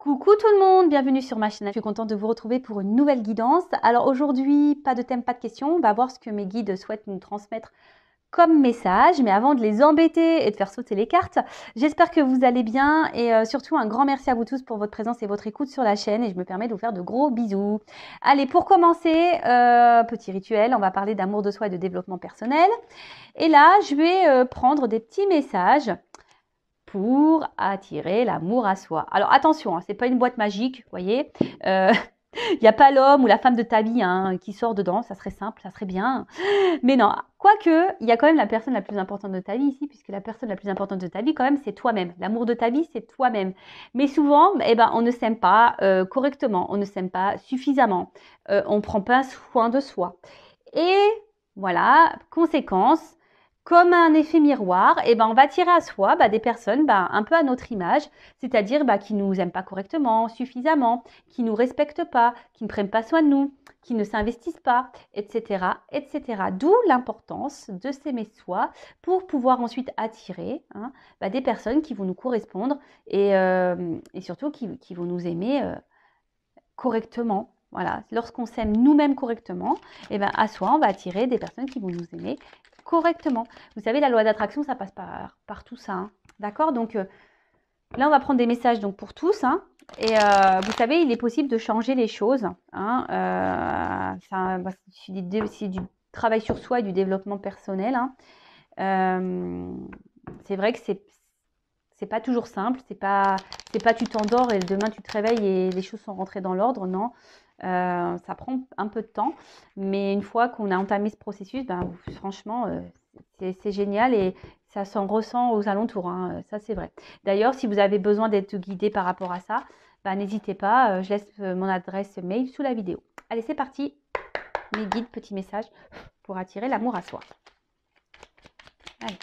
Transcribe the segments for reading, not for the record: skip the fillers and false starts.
Coucou tout le monde, bienvenue sur ma chaîne. Je suis contente de vous retrouver pour une nouvelle guidance. Alors aujourd'hui, pas de thème, pas de questions. On va voir ce que mes guides souhaitent nous transmettre comme message. Mais avant de les embêter et de faire sauter les cartes, j'espère que vous allez bien. Et surtout, un grand merci à vous tous pour votre présence et votre écoute sur la chaîne. Et je me permets de vous faire de gros bisous. Allez, pour commencer, petit rituel, on va parler d'amour de soi et de développement personnel. Et là, je vais prendre des petits messages pour attirer l'amour à soi. Alors attention, hein, c'est pas une boîte magique, vous voyez. Il n'y a pas l'homme ou la femme de ta vie qui sort dedans, ça serait simple, ça serait bien. Mais non, quoique, il y a quand même la personne la plus importante de ta vie ici, puisque la personne la plus importante de ta vie, quand même, c'est toi-même. L'amour de ta vie, c'est toi-même. Mais souvent, on ne s'aime pas correctement, on ne s'aime pas suffisamment, on ne prend pas soin de soi. Et voilà, conséquence, comme un effet miroir, on va attirer à soi des personnes un peu à notre image, c'est-à-dire qui ne nous aiment pas correctement, suffisamment, qui ne nous respectent pas, qui ne prennent pas soin de nous, qui ne s'investissent pas, etc., etc. D'où l'importance de s'aimer soi pour pouvoir ensuite attirer des personnes qui vont nous correspondre et surtout qui vont nous aimer correctement. Voilà, lorsqu'on s'aime nous-mêmes correctement, à soi, on va attirer des personnes qui vont nous aimer correctement. Vous savez, la loi d'attraction, ça passe par tout ça. D'accord? Donc, là, on va prendre des messages donc, pour tous. Et vous savez, il est possible de changer les choses. C'est du travail sur soi et du développement personnel. C'est vrai que c'est pas toujours simple. C'est pas tu t'endors et demain tu te réveilles et les choses sont rentrées dans l'ordre. Non. Ça prend un peu de temps, mais une fois qu'on a entamé ce processus, franchement, c'est génial et ça s'en ressent aux alentours, ça c'est vrai. D'ailleurs, si vous avez besoin d'être guidé par rapport à ça, n'hésitez pas, je laisse mon adresse mail sous la vidéo. Allez, c'est parti, mes guides, petits messages pour attirer l'amour à soi. Allez.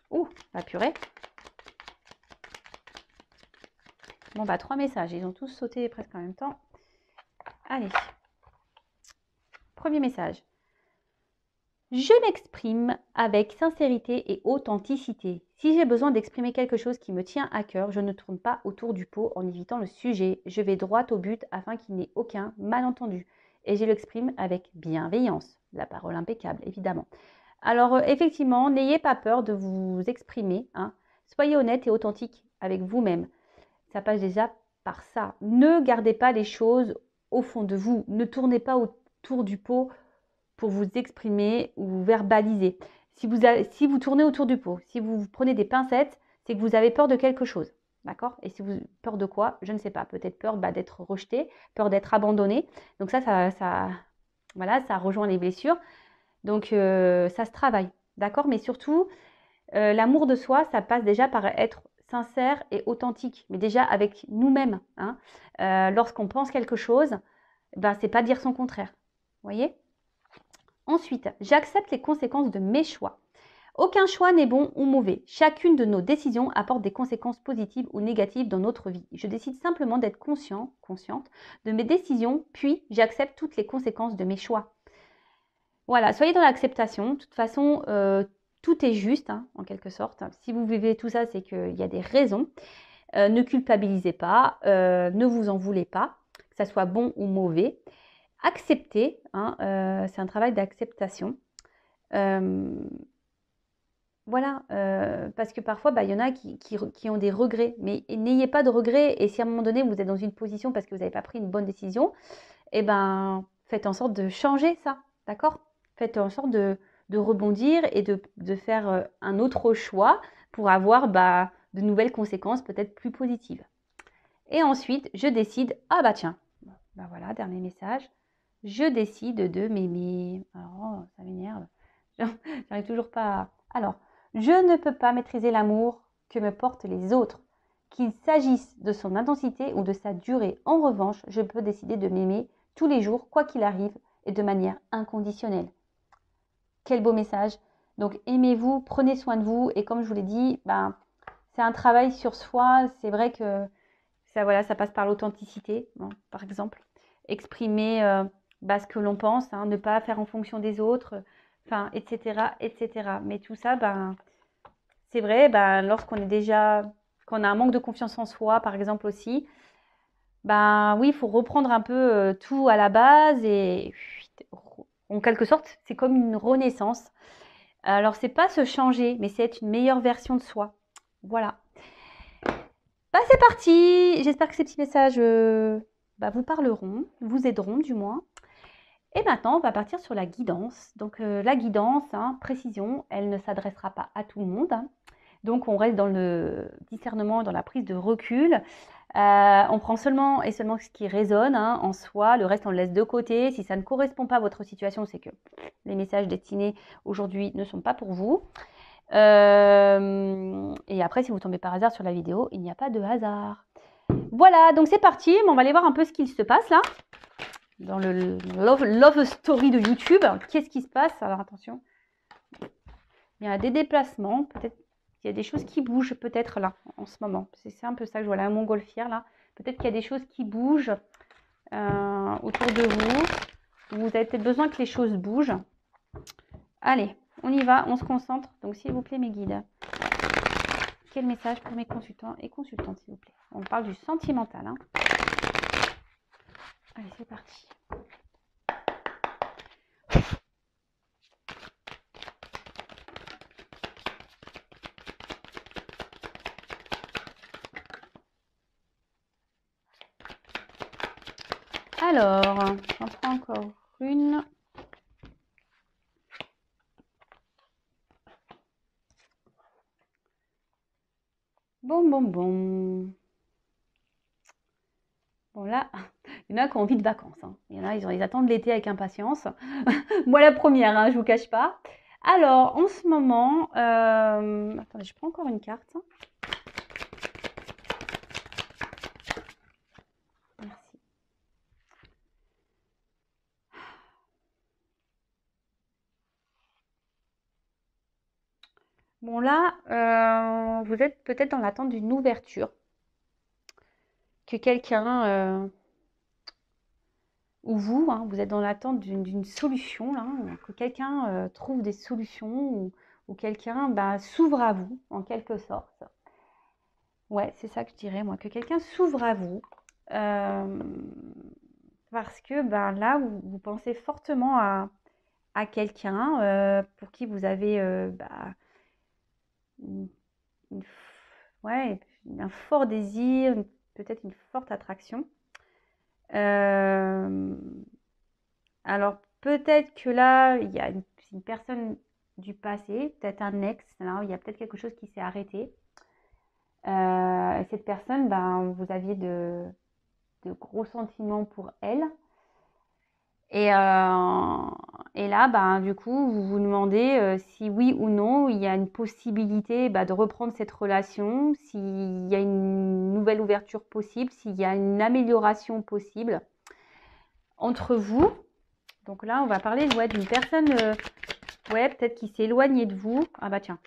Ouh, la purée. Bon, 3 messages. Ils ont tous sauté presque en même temps. Allez. Premier message. Je m'exprime avec sincérité et authenticité. Si j'ai besoin d'exprimer quelque chose qui me tient à cœur, je ne tourne pas autour du pot en évitant le sujet. Je vais droit au but afin qu'il n'y ait aucun malentendu. Et je l'exprime avec bienveillance. La parole impeccable, évidemment. Alors, effectivement, n'ayez pas peur de vous exprimer. Soyez honnête et authentique avec vous-même. Ça passe déjà par ça. Ne gardez pas les choses au fond de vous. Ne tournez pas autour du pot pour vous exprimer ou vous verbaliser. Si vous tournez autour du pot, si vous prenez des pincettes, c'est que vous avez peur de quelque chose. D'accord? Et si vous peur de quoi? Je ne sais pas. Peut-être peur d'être rejeté, peur d'être abandonné. Donc ça rejoint les blessures. Donc ça se travaille. D'accord? Mais surtout, l'amour de soi, ça passe déjà par être sincère et authentique, mais déjà avec nous-mêmes. Lorsqu'on pense quelque chose, c'est pas dire son contraire. Vous voyez? Ensuite, j'accepte les conséquences de mes choix. Aucun choix n'est bon ou mauvais. Chacune de nos décisions apporte des conséquences positives ou négatives dans notre vie. Je décide simplement d'être consciente de mes décisions, puis j'accepte toutes les conséquences de mes choix. Voilà, soyez dans l'acceptation. De toute façon, tout est juste, en quelque sorte. Si vous vivez tout ça, c'est qu'il y a des raisons. Ne culpabilisez pas, ne vous en voulez pas, que ça soit bon ou mauvais. Acceptez, c'est un travail d'acceptation. Voilà, parce que parfois, il y en a qui ont des regrets. Mais n'ayez pas de regrets. Et si à un moment donné, vous êtes dans une position parce que vous n'avez pas pris une bonne décision, faites en sorte de changer ça, d'accord? Faites en sorte de rebondir et de faire un autre choix pour avoir de nouvelles conséquences peut-être plus positives. Et ensuite, je décide, tiens, voilà, dernier message, je décide de m'aimer. Alors, ça m'énerve, j'arrive toujours pas Alors, je ne peux pas maîtriser l'amour que me portent les autres, qu'il s'agisse de son intensité ou de sa durée. En revanche, je peux décider de m'aimer tous les jours, quoi qu'il arrive, et de manière inconditionnelle. Quel beau message. Donc, aimez-vous, prenez soin de vous. Et comme je vous l'ai dit, c'est un travail sur soi. C'est vrai que ça passe par l'authenticité, par exemple. Exprimer ce que l'on pense, ne pas faire en fonction des autres, etc., etc. Mais tout ça, c'est vrai, lorsqu'on est déjà quand on a un manque de confiance en soi, par exemple aussi, ben oui, il faut reprendre un peu tout à la base et en quelque sorte, c'est comme une renaissance. Alors, c'est pas se changer, mais c'est être une meilleure version de soi. Voilà. Bah, c'est parti. J'espère que ces petits messages vous parleront, vous aideront du moins. Et maintenant, on va partir sur la guidance. Donc, la guidance, précision, elle ne s'adressera pas à tout le monde. Donc, on reste dans le discernement, dans la prise de recul. On prend seulement et seulement ce qui résonne en soi. Le reste, on le laisse de côté. Si ça ne correspond pas à votre situation, c'est que les messages destinés aujourd'hui ne sont pas pour vous. Et après, si vous tombez par hasard sur la vidéo, il n'y a pas de hasard. Voilà, donc c'est parti. On va aller voir un peu ce qu'il se passe là. Dans le love story de YouTube. Qu'est-ce qui se passe? Alors attention. Il y a des déplacements. Peut-être qu'il y a des choses qui bougent peut-être là, en ce moment. C'est un peu ça que je vois là, un montgolfière là. Peut-être qu'il y a des choses qui bougent autour de vous. Vous avez peut-être besoin que les choses bougent. Allez, on y va, on se concentre. Donc s'il vous plaît mes guides. Quel message pour mes consultants et consultantes, s'il vous plaît? On parle du sentimental. Allez, c'est parti. Alors, j'en prends encore une. Bon. Bon là, il y en a qui ont envie de vacances. Il y en a, ils attendent l'été avec impatience. Moi la première, je vous cache pas. Alors, en ce moment, attendez, je prends encore une carte. Merci. Bon là, vous êtes peut-être dans l'attente d'une ouverture. Que quelqu'un, ou vous, vous êtes dans l'attente d'une solution, là, que quelqu'un trouve des solutions ou quelqu'un s'ouvre à vous, en quelque sorte. Ouais, c'est ça que je dirais, moi, que quelqu'un s'ouvre à vous. Parce que là, vous pensez fortement à quelqu'un pour qui vous avez une- ouais, un fort désir, peut-être une forte attraction. Alors peut-être que là, il y a une personne du passé, peut-être un ex, là, il y a peut-être quelque chose qui s'est arrêté. Cette personne, vous aviez de gros sentiments pour elle. Et là, du coup, vous vous demandez si oui ou non, il y a une possibilité de reprendre cette relation, s'il y a une nouvelle ouverture possible, s'il y a une amélioration possible entre vous. Donc là, on va parler d'une personne, peut-être qui s'est éloignée de vous. Ah bah tiens,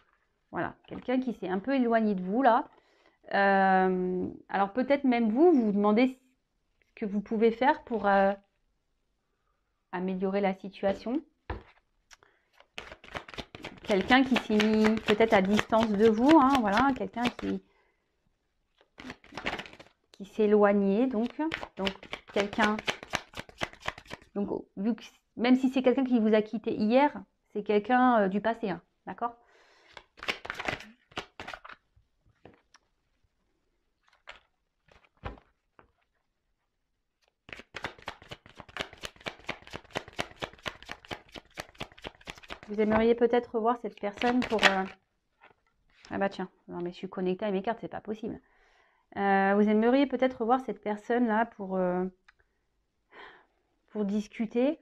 voilà, quelqu'un qui s'est un peu éloigné de vous là. Alors peut-être même vous vous demandez ce que vous pouvez faire pour améliorer la situation. Quelqu'un qui s'est mis peut-être à distance de vous, voilà, quelqu'un qui s'est éloigné, donc quelqu'un, donc vu que, même si c'est quelqu'un qui vous a quitté hier, c'est quelqu'un du passé, d'accord? Vous aimeriez peut-être revoir cette personne pour... Ah bah tiens, non mais je suis connectée à mes cartes, c'est pas possible. Vous aimeriez peut-être revoir cette personne-là pour discuter.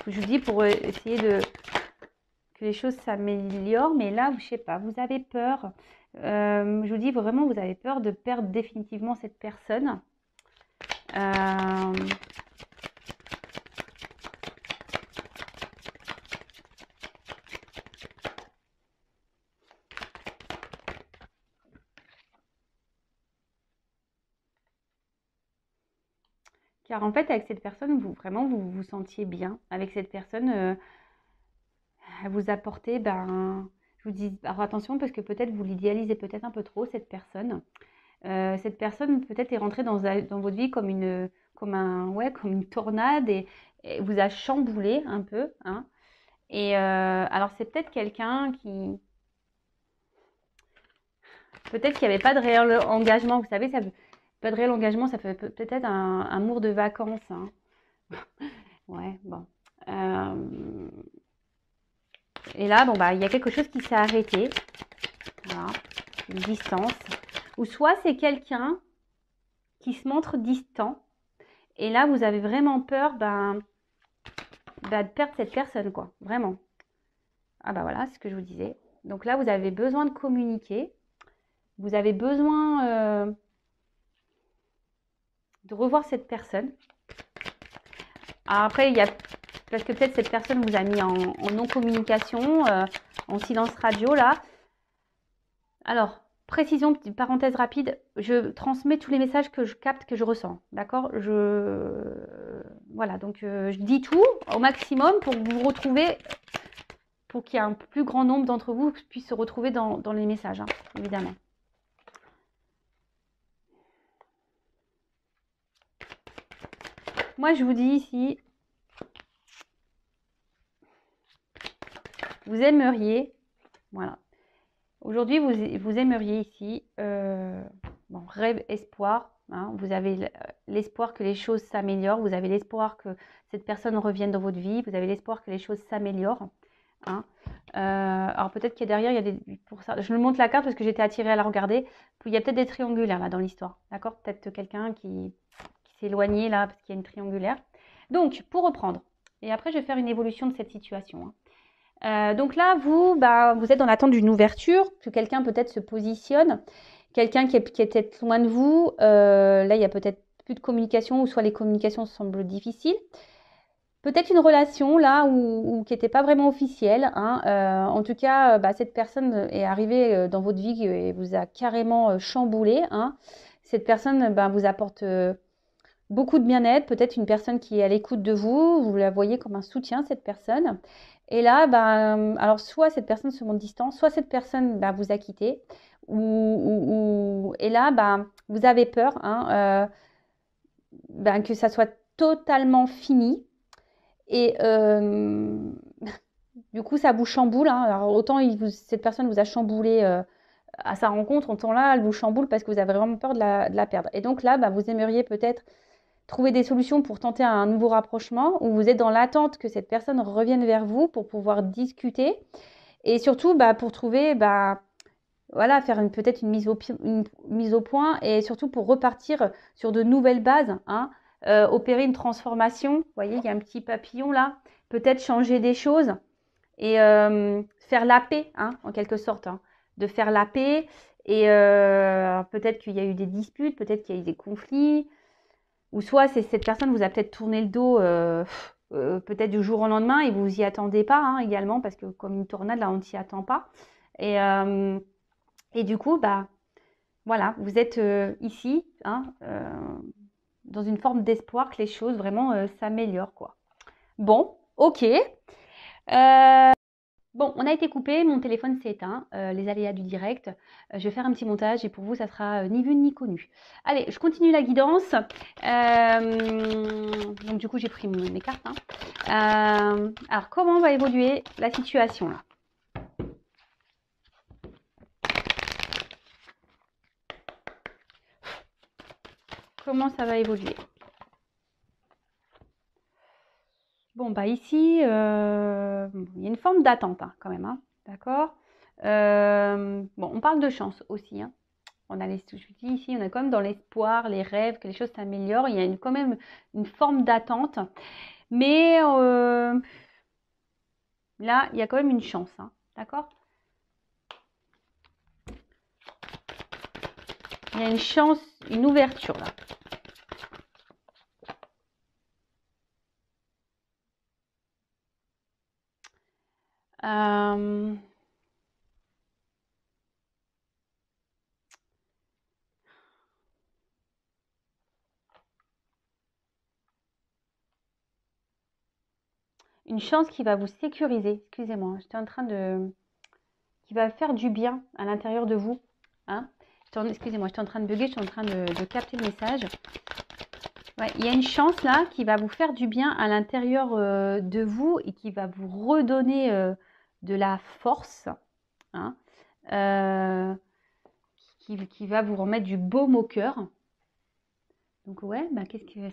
Je vous dis pour essayer que les choses s'améliorent, mais là, je sais pas, vous avez peur. Je vous dis vraiment, vous avez peur de perdre définitivement cette personne. Car en fait, avec cette personne, vous vous sentiez bien. Avec cette personne, elle vous apportait, Je vous dis, alors attention parce que peut-être vous l'idéalisez peut-être un peu trop, cette personne. Cette personne peut-être est rentrée dans votre vie comme une tornade et vous a chamboulé un peu, hein. Et alors c'est peut-être quelqu'un qui, peut-être qu'il n'y avait pas de réel engagement. Vous savez, pas de réel engagement, ça peut-être un amour de vacances, hein. Ouais, bon. Et là, bon bah, il y a quelque chose qui s'est arrêté. Voilà, une distance. Ou soit c'est quelqu'un qui se montre distant. Et là, vous avez vraiment peur de perdre cette personne, quoi. Vraiment. Ah bah voilà, c'est ce que je vous disais. Donc là, vous avez besoin de communiquer. Vous avez besoin de revoir cette personne. Alors après, parce que peut-être cette personne vous a mis en non-communication, en silence radio, là. Alors, précision, petite parenthèse rapide, je transmets tous les messages que je capte, que je ressens. D'accord? Voilà, donc je dis tout au maximum pour que vous vous retrouvez, pour qu'il y ait un plus grand nombre d'entre vous qui puissent se retrouver dans les messages, hein, évidemment. Moi, je vous dis ici, vous aimeriez, voilà. Aujourd'hui, vous aimeriez ici, bon, rêve, espoir, hein, vous avez l'espoir que les choses s'améliorent, vous avez l'espoir que cette personne revienne dans votre vie, vous avez l'espoir que les choses s'améliorent, hein. Alors peut-être qu'il y a derrière, il y a pour ça, je me montre la carte parce que j'étais attirée à la regarder, il y a peut-être des triangulaires là dans l'histoire, d'accord? Peut-être quelqu'un qui s'est éloigné là parce qu'il y a une triangulaire. Donc, pour reprendre, et après je vais faire une évolution de cette situation, hein. Donc là, vous êtes dans l'attente d'une ouverture, que quelqu'un peut-être se positionne, quelqu'un qui est peut-être loin de vous. Là, il y a peut-être plus de communication, ou soit les communications semblent difficiles. Peut-être une relation là qui n'était pas vraiment officielle, hein. En tout cas, cette personne est arrivée dans votre vie et vous a carrément chamboulé, hein. Cette personne vous apporte beaucoup de bien-être, peut-être une personne qui est à l'écoute de vous, vous la voyez comme un soutien, cette personne. Et là, alors soit cette personne se montre distante, soit cette personne vous a quitté, et là, vous avez peur, hein, que ça soit totalement fini. Et du coup, ça vous chamboule, hein. Alors autant cette personne vous a chamboulé à sa rencontre, autant là, elle vous chamboule parce que vous avez vraiment peur de la perdre. Et donc là, vous aimeriez peut-être trouver des solutions pour tenter un nouveau rapprochement, ou vous êtes dans l'attente que cette personne revienne vers vous pour pouvoir discuter, et surtout pour trouver, voilà, faire peut-être une mise au point, et surtout pour repartir sur de nouvelles bases, hein, opérer une transformation. Vous voyez, il y a un petit papillon là, peut-être changer des choses et faire la paix, hein, en quelque sorte, hein, de faire la paix. Et peut-être qu'il y a eu des disputes, peut-être qu'il y a eu des conflits, ou soit cette personne vous a peut-être tourné le dos peut-être du jour au lendemain et vous y attendez pas, hein, également, parce que comme une tornade, là, on ne s'y attend pas. Et du coup, voilà, vous êtes ici, hein, dans une forme d'espoir que les choses vraiment s'améliorent, quoi. Bon, ok. Bon, on a été coupé, mon téléphone s'est éteint, les aléas du direct. Je vais faire un petit montage et pour vous, ça sera ni vu ni connu. Allez, je continue la guidance. Donc du coup, j'ai pris mes cartes, hein. Alors, comment va évoluer la situation là? Comment ça va évoluer? Bon, ici, il y a une forme d'attente, hein, quand même, hein, d'accord? Bon, on parle de chance aussi, hein. Je vous dis ici, on est quand même dans l'espoir, les rêves, que les choses s'améliorent. Il y a quand même une forme d'attente. Mais là, il y a quand même une chance, hein, d'accord? Il y a une chance, une ouverture là. Une chance qui va vous sécuriser. Excusez-moi, j'étais en train de... qui va faire du bien à l'intérieur de vous. Hein. Excusez-moi, je suis en train de bugger, je suis en train de capter le message. Ouais, il y a une chance là qui va vous faire du bien à l'intérieur de vous et qui va vous redonner de la force. Hein, qui va vous remettre du baume au cœur. Donc ouais, bah,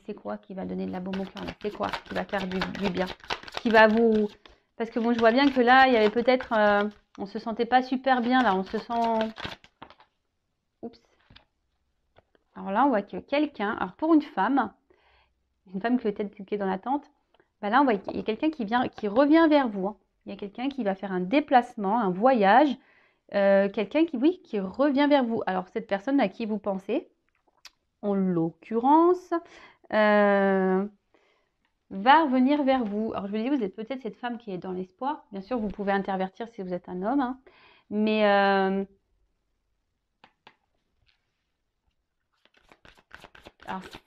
c'est quoi qui va donner de la baume au cœur? C'est quoi qui va faire du bien? Qui va vous... Parce que bon, je vois bien que là, il y avait peut-être... on se sentait pas super bien là, on se sent... Oups. Alors là, on voit que quelqu'un... Alors pour une femme qui est peut-être qui est dans l'attente, bah là, on voit qu'il y a quelqu'un qui revient vers vous. Hein. Il y a quelqu'un qui va faire un déplacement, un voyage. Quelqu'un qui revient vers vous. Alors cette personne à qui vous pensez, en l'occurrence, va revenir vers vous. Alors je vous dis, vous êtes peut-être cette femme qui est dans l'espoir. Bien sûr, vous pouvez intervertir si vous êtes un homme. Hein. Mais alors,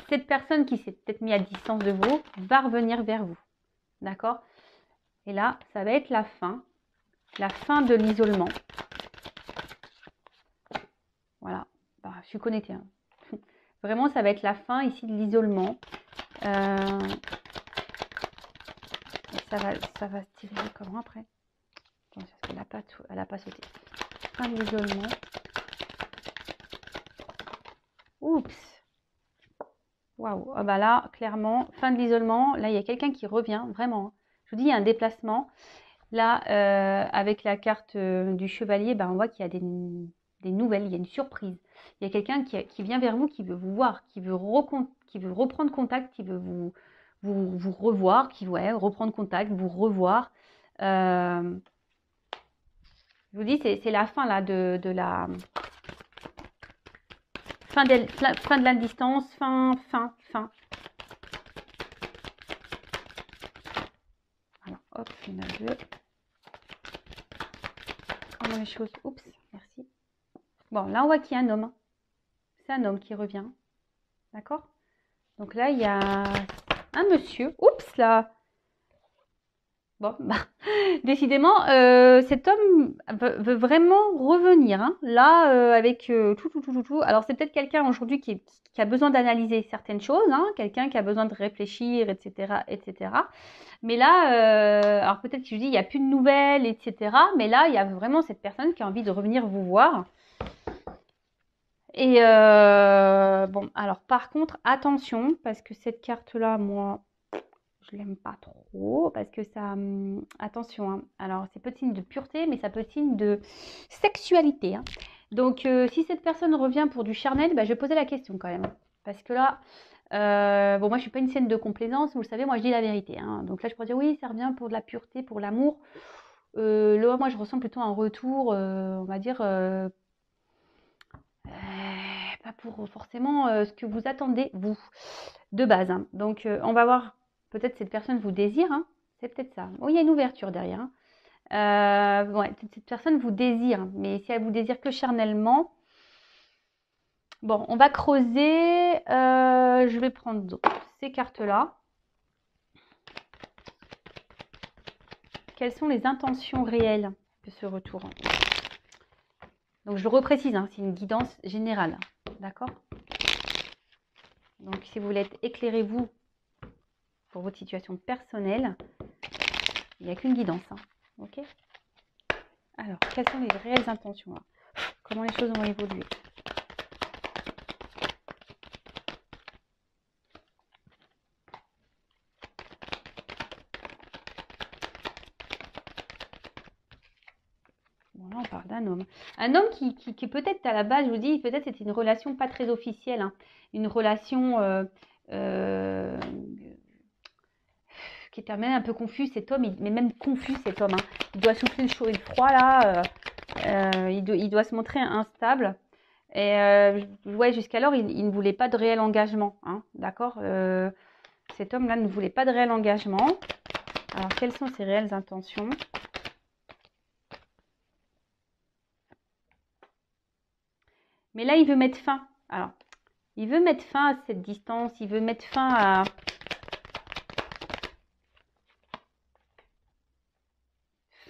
cette personne qui s'est peut-être mise à distance de vous va revenir vers vous. D'accord? Et là, ça va être la fin de l'isolement. Voilà. Bah, je suis connectée. Hein. Vraiment, ça va être la fin ici de l'isolement. Ça va se tirer comment après? Parce qu'elle n'a pas sauté. Fin de l'isolement. Oups. Waouh. Ah bah là, clairement, fin de l'isolement. Là, il y a quelqu'un qui revient, vraiment. Je vous dis, il y a un déplacement. Là, avec la carte du chevalier, bah, on voit qu'il y a des nouvelles, il y a une surprise. Il y a quelqu'un qui vient vers vous, qui veut vous voir, qui veut reprendre contact, qui veut vous revoir, reprendre contact, vous revoir. Je vous dis, c'est la fin là de la fin de la distance, fin. Voilà, hop, il y en a deux. Comment les choses. Oups, merci. Bon, là on voit qu'il y a un homme. C'est un homme qui revient. D'accord? Donc là, il y a un monsieur. Oups là. Bon, bah, décidément, cet homme veut vraiment revenir. Hein. Là, avec tout. Alors, c'est peut-être quelqu'un aujourd'hui qui a besoin d'analyser certaines choses. Hein. Quelqu'un qui a besoin de réfléchir, etc. Mais là, alors peut-être que je dis, il n'y a plus de nouvelles, etc. Mais là, il y a vraiment cette personne qui a envie de revenir vous voir. Et bon, alors par contre, attention, parce que cette carte-là, moi... je l'aime pas trop parce que ça... attention, hein. Alors c'est peu de signe de pureté, mais ça peut être signe de sexualité. Hein. Donc si cette personne revient pour du charnel, bah, je vais poser la question quand même. Parce que là, bon moi je suis pas une scène de complaisance, vous le savez, moi je dis la vérité. Hein. Donc là je pourrais dire oui, ça revient pour de la pureté, pour l'amour. Là moi je ressens plutôt un retour, on va dire... pas pour forcément ce que vous attendez, vous, de base. Hein. Donc on va voir... Peut-être cette personne vous désire, hein. C'est peut-être ça. Oh, il y a une ouverture derrière. Hein. Ouais, cette personne vous désire, mais si elle vous désire que charnellement, bon, on va creuser. Je vais prendre ces cartes-là. Quelles sont les intentions réelles de ce retour? Donc, je le reprécise, hein, c'est une guidance générale. D'accord? Donc, si vous voulez être éclairé, vous, pour votre situation personnelle, il n'y a qu'une guidance. Hein. Ok? Alors, quelles sont les réelles intentions? Là? Comment les choses vont évoluer? Bon, là, on parle d'un homme. Un homme qui peut-être, à la base, je vous dis, peut-être c'était une relation pas très officielle. Hein. Une relation... qui était même un peu confus, cet homme, mais même confus cet homme. Hein. Il doit souffler le chaud et le froid là, il doit se montrer instable. Et ouais, jusqu'alors, il ne voulait pas de réel engagement. Hein, d'accord? Cet homme-là ne voulait pas de réel engagement. Alors, quelles sont ses réelles intentions? Mais là, il veut mettre fin. Alors, il veut mettre fin à cette distance, il veut mettre fin à...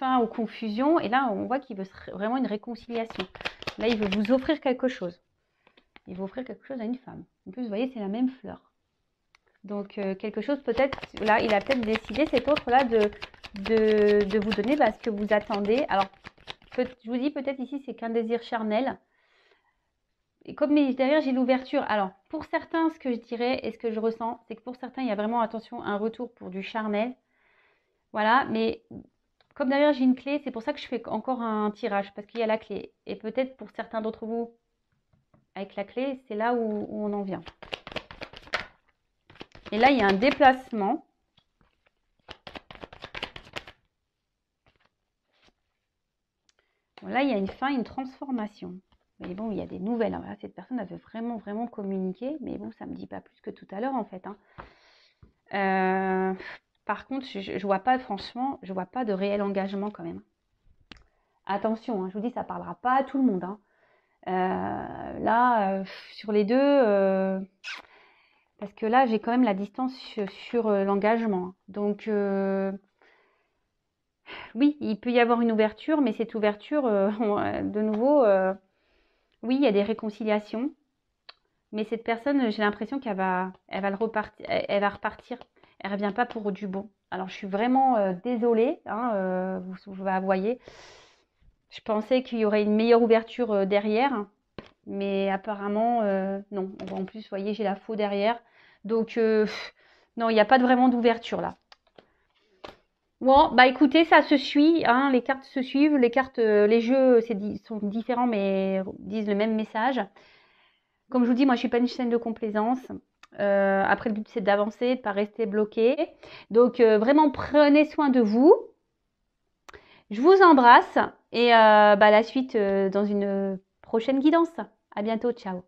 fin aux confusions. Et là, on voit qu'il veut vraiment une réconciliation. Là, il veut vous offrir quelque chose. Il veut offrir quelque chose à une femme. En plus, vous voyez, c'est la même fleur. Donc, quelque chose peut-être, là, il a peut-être décidé, cet autre-là, de vous donner ce que vous attendez. Alors, je vous dis, peut-être ici, c'est qu'un désir charnel. Et comme derrière, j'ai l'ouverture. Alors, pour certains, ce que je dirais et ce que je ressens, c'est que pour certains, il y a vraiment, attention, un retour pour du charnel. Voilà, mais comme derrière, j'ai une clé, c'est pour ça que je fais encore un tirage, parce qu'il y a la clé. Et peut-être pour certains d'entre vous, avec la clé, c'est là où on en vient. Et là, il y a un déplacement. Bon, là, il y a une fin, une transformation. Mais bon, il y a des nouvelles. Hein. Là, cette personne, elle veut vraiment, vraiment communiquer. Mais bon, ça ne me dit pas plus que tout à l'heure, en fait. Hein. Par contre, je ne vois pas, franchement, je ne vois pas de réel engagement quand même. Attention, hein, je vous dis, ça ne parlera pas à tout le monde. Hein. Là, sur les deux, parce que là, j'ai quand même la distance sur l'engagement. Donc, oui, il peut y avoir une ouverture, mais cette ouverture, de nouveau, oui, il y a des réconciliations. Mais cette personne, j'ai l'impression elle va repartir. Elle ne revient pas pour du bon. Alors, je suis vraiment désolée, hein, vous voyez. Je pensais qu'il y aurait une meilleure ouverture derrière. Mais apparemment, non. En plus, vous voyez, j'ai la faux derrière. Donc, non, il n'y a pas vraiment d'ouverture là. Bon, bah écoutez, ça se suit. Hein, les cartes se suivent. Les cartes, les jeux sont différents, mais disent le même message. Comme je vous dis, moi, je ne suis pas une chaîne de complaisance. Après, le but, c'est d'avancer, de ne pas rester bloqué. Donc, vraiment, prenez soin de vous. Je vous embrasse. Et la suite dans une prochaine guidance. À bientôt, ciao.